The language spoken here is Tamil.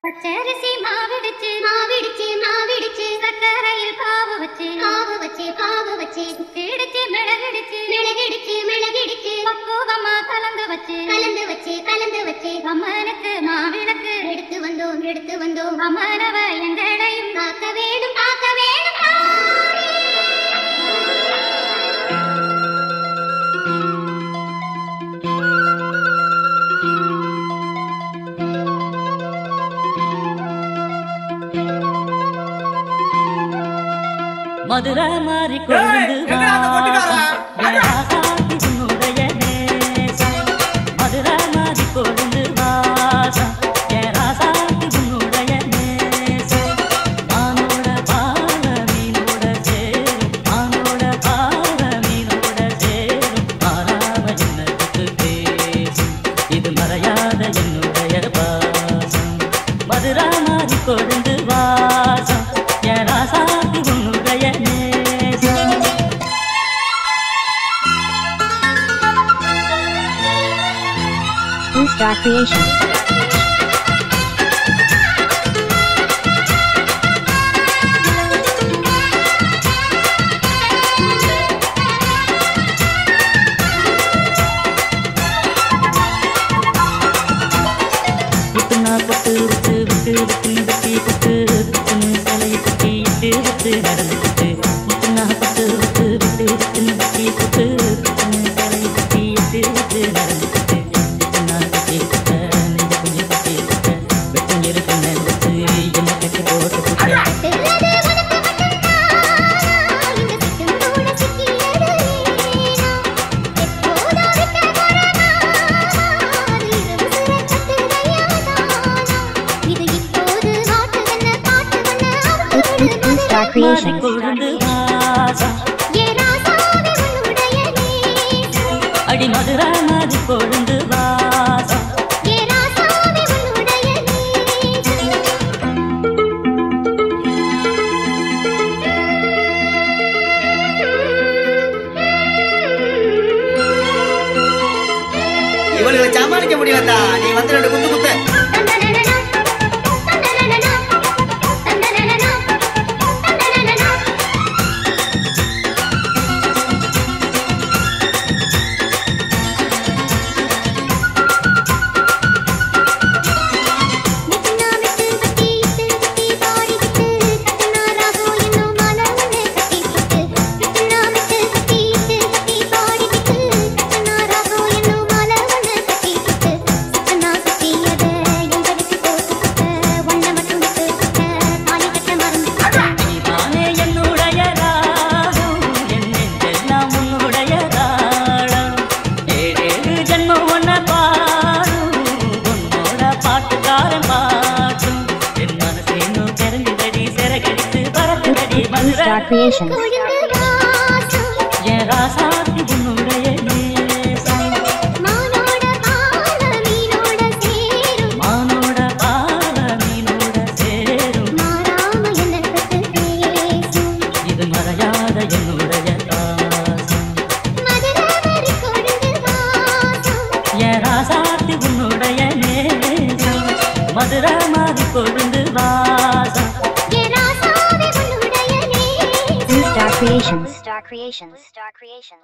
பச்சரிசி மாவிடுச்சு மாவிடுச்சு மாவிடுச்சு சக்கரையில் பாவு வச்சு கிடிச்சு மிளகிடுச்சு மிளகிடுச்சு மிளகிடுச்சு பக்குவமா கலந்து வச்சு அம்மனுக்கு மாவிளக்கு எடுத்து வந்தோம் அம்மனவ எங்களையும் காக்க வேணும் மதுரை மாறி கொழுந்து உன்னுடைய நேசம் மதுரை மாறி கொழுந்து வாசம் ராசாத்தி உன்னுடைய நேசம் மானோட பாவ மீனோட சேரும் மாறாம என்னத்துக்கு பேசும் இது மறையாத என்னுடைய பாசம் மதுரை மாறி கொழுந்து வாசம் ராசாத்தி உன்னுடைய Star Creation. Star Creation. அடி மதுரை மாறி கொழுந்து வாசம் இவளுகளை சமாளிக்க முடியலடா நீ வந்து ரெண்டு குத்து குத்து Star Creation. ராசாத்தி உன்னுடைய நேசம் மானோட பாவ மீனோட சேரும் மாறாம என்னத்துக்கு பேசும் இது மறையாத என்னுடைய பாசம் மதுரை மாறி கொழுந்து வாசம் ராசாத்தி உன்னுடைய நேசம் மதுரை மாறி கொழுந்து வாசம் Star Creation.